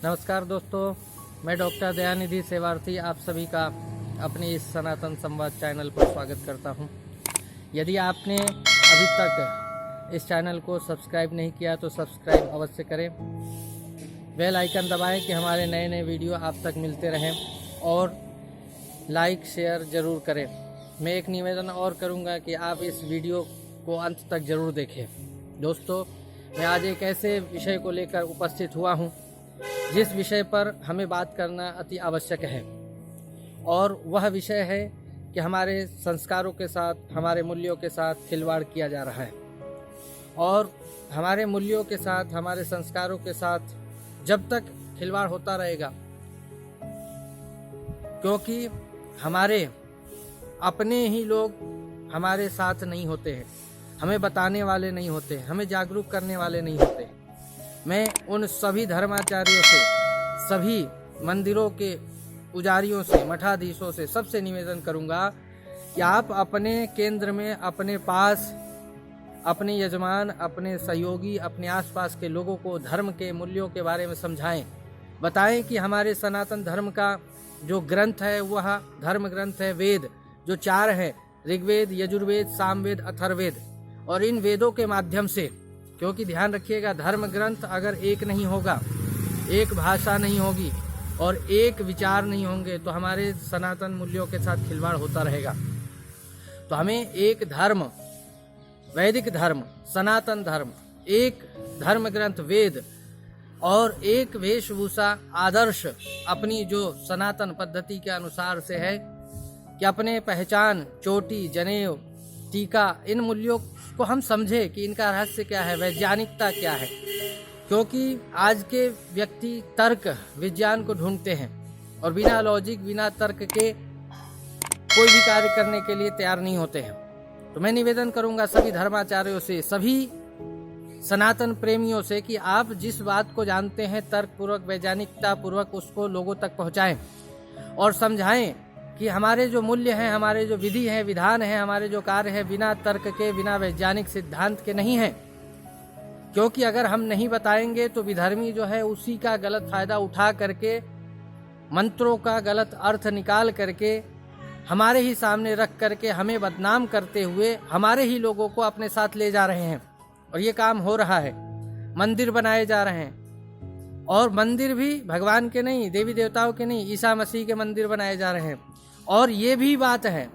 नमस्कार दोस्तों, मैं डॉक्टर दयानिधि सेवार्थी आप सभी का अपने इस सनातन संवाद चैनल पर स्वागत करता हूं। यदि आपने अभी तक इस चैनल को सब्सक्राइब नहीं किया तो सब्सक्राइब अवश्य करें, बेल आइकन दबाएं कि हमारे नए नए वीडियो आप तक मिलते रहें और लाइक शेयर ज़रूर करें। मैं एक निवेदन और करूंगा कि आप इस वीडियो को अंत तक ज़रूर देखें। दोस्तों, मैं आज एक ऐसे विषय को लेकर उपस्थित हुआ हूं जिस विषय पर हमें बात करना अति आवश्यक है, और वह विषय है कि हमारे संस्कारों के साथ, हमारे मूल्यों के साथ खिलवाड़ किया जा रहा है। और हमारे मूल्यों के साथ, हमारे संस्कारों के साथ जब तक खिलवाड़ होता रहेगा, क्योंकि हमारे अपने ही लोग हमारे साथ नहीं होते हैं, हमें बताने वाले नहीं होते, हमें जागरूक करने वाले नहीं होते। मैं उन सभी धर्माचार्यों से, सभी मंदिरों के पुजारियों से, मठाधीशों से सबसे निवेदन करूंगा कि आप अपने केंद्र में, अपने पास, अपने यजमान, अपने सहयोगी, अपने आसपास के लोगों को धर्म के मूल्यों के बारे में समझाएं। बताएं कि हमारे सनातन धर्म का जो ग्रंथ है वह धर्म ग्रंथ है वेद, जो 4 हैं, ऋग्वेद, यजुर्वेद, सामवेद, अथर्ववेद। और इन वेदों के माध्यम से, क्योंकि ध्यान रखिएगा, धर्म ग्रंथ अगर एक नहीं होगा, एक भाषा नहीं होगी और एक विचार नहीं होंगे तो हमारे सनातन मूल्यों के साथ खिलवाड़ होता रहेगा। तो हमें एक धर्म, वैदिक धर्म, सनातन धर्म, एक धर्म ग्रंथ वेद और एक वेशभूषा आदर्श अपनी जो सनातन पद्धति के अनुसार से है कि अपने पहचान, चोटी, जनेऊ, टीका, इन मूल्यों को हम समझे कि इनका रहस्य क्या है, वैज्ञानिकता क्या है। क्योंकि आज के व्यक्ति तर्क, विज्ञान को ढूंढते हैं और बिना लॉजिक, बिना तर्क के कोई भी कार्य करने के लिए तैयार नहीं होते हैं। तो मैं निवेदन करूंगा सभी धर्माचार्यों से, सभी सनातन प्रेमियों से कि आप जिस बात को जानते हैं तर्कपूर्वक, वैज्ञानिकता पूर्वक उसको लोगों तक पहुंचाएं और समझाएं कि हमारे जो मूल्य हैं, हमारे जो विधि हैं, विधान हैं, हमारे जो कार्य हैं, बिना तर्क के, बिना वैज्ञानिक सिद्धांत के नहीं हैं। क्योंकि अगर हम नहीं बताएंगे तो विधर्मी जो है उसी का गलत फायदा उठा करके, मंत्रों का गलत अर्थ निकाल करके हमारे ही सामने रख करके हमें बदनाम करते हुए हमारे ही लोगों को अपने साथ ले जा रहे हैं। और ये काम हो रहा है, मंदिर बनाए जा रहे हैं, और मंदिर भी भगवान के नहीं, देवी देवताओं के नहीं, ईसा मसीह के मंदिर बनाए जा रहे हैं। और ये भी बात है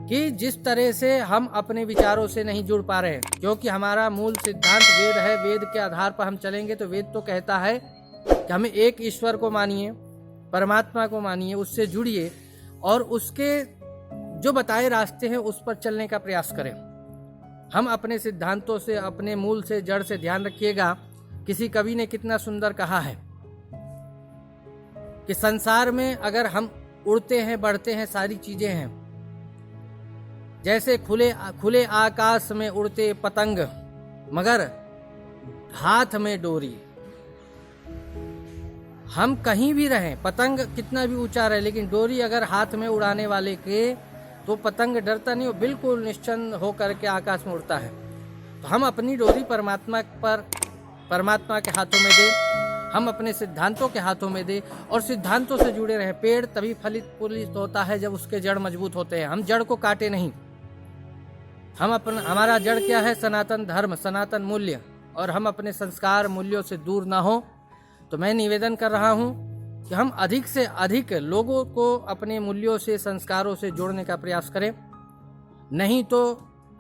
कि जिस तरह से हम अपने विचारों से नहीं जुड़ पा रहे हैं, क्योंकि हमारा मूल सिद्धांत वेद है, वेद के आधार पर हम चलेंगे तो वेद तो कहता है कि हमें एक ईश्वर को मानिए, परमात्मा को मानिए, उससे जुड़िए और उसके जो बताए रास्ते हैं उस पर चलने का प्रयास करें। हम अपने सिद्धांतों से, अपने मूल से, जड़ से, ध्यान रखिएगा, किसी कवि ने कितना सुंदर कहा है कि संसार में अगर हम उड़ते हैं, बढ़ते हैं, सारी चीजें हैं, जैसे खुले आकाश में उड़ते पतंग मगर हाथ में डोरी। हम कहीं भी रहें, पतंग कितना भी ऊंचा रहे, लेकिन डोरी अगर हाथ में उड़ाने वाले के, तो पतंग डरता नहीं, वो बिल्कुल निश्चिंत होकर के आकाश में उड़ता है। तो हम अपनी डोरी परमात्मा के हाथों में दें, हम अपने सिद्धांतों के हाथों में दे और सिद्धांतों से जुड़े रहे। पेड़ तभी फलित फूलित होता है जब उसके जड़ मजबूत होते हैं। हम जड़ को काटे नहीं, हमारा जड़ क्या है? सनातन धर्म, सनातन मूल्य, और हम अपने संस्कार मूल्यों से दूर ना हो। तो मैं निवेदन कर रहा हूं कि हम अधिक से अधिक लोगों को अपने मूल्यों से, संस्कारों से जोड़ने का प्रयास करें। नहीं तो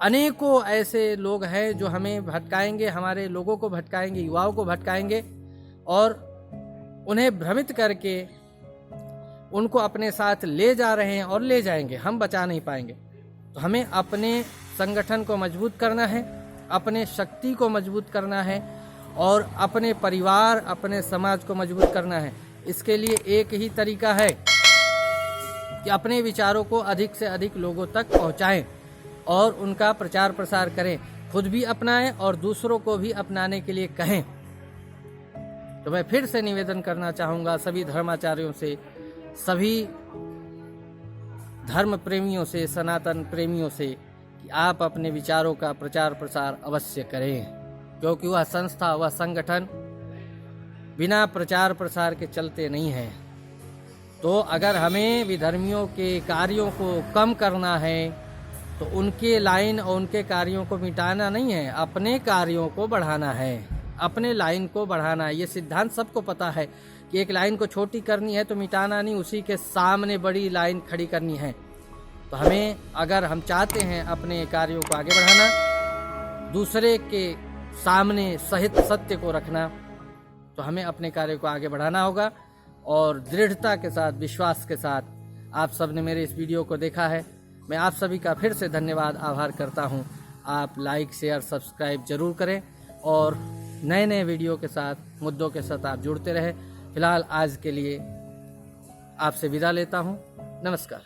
अनेकों ऐसे लोग हैं जो हमें भटकाएंगे, हमारे लोगों को भटकाएंगे, युवाओं को भटकाएंगे और उन्हें भ्रमित करके उनको अपने साथ ले जा रहे हैं और ले जाएंगे, हम बचा नहीं पाएंगे। तो हमें अपने संगठन को मजबूत करना है, अपने शक्ति को मजबूत करना है और अपने परिवार, अपने समाज को मजबूत करना है। इसके लिए एक ही तरीका है कि अपने विचारों को अधिक से अधिक लोगों तक पहुंचाएं और उनका प्रचार प्रसार करें, खुद भी अपनाएं और दूसरों को भी अपनाने के लिए कहें। तो मैं फिर से निवेदन करना चाहूँगा सभी धर्माचार्यों से, सभी धर्म प्रेमियों से, सनातन प्रेमियों से कि आप अपने विचारों का प्रचार प्रसार अवश्य करें, क्योंकि वह संस्था, वह संगठन बिना प्रचार प्रसार के चलते नहीं हैं। तो अगर हमें विधर्मियों के कार्यों को कम करना है तो उनके लाइन और उनके कार्यों को मिटाना नहीं है, अपने कार्यों को बढ़ाना है, अपने लाइन को बढ़ाना है। ये सिद्धांत सबको पता है कि एक लाइन को छोटी करनी है तो मिटाना नहीं, उसी के सामने बड़ी लाइन खड़ी करनी है। तो हमें, अगर हम चाहते हैं अपने कार्यों को आगे बढ़ाना, दूसरे के सामने सहित सत्य को रखना, तो हमें अपने कार्य को आगे बढ़ाना होगा। और दृढ़ता के साथ, विश्वास के साथ आप सब ने मेरे इस वीडियो को देखा है। मैं आप सभी का फिर से धन्यवाद, आभार करता हूं। आप लाइक, शेयर, सब्सक्राइब जरूर करें और नए नए वीडियो के साथ, मुद्दों के साथ आप जुड़ते रहें। फिलहाल आज के लिए आपसे विदा लेता हूं। नमस्कार।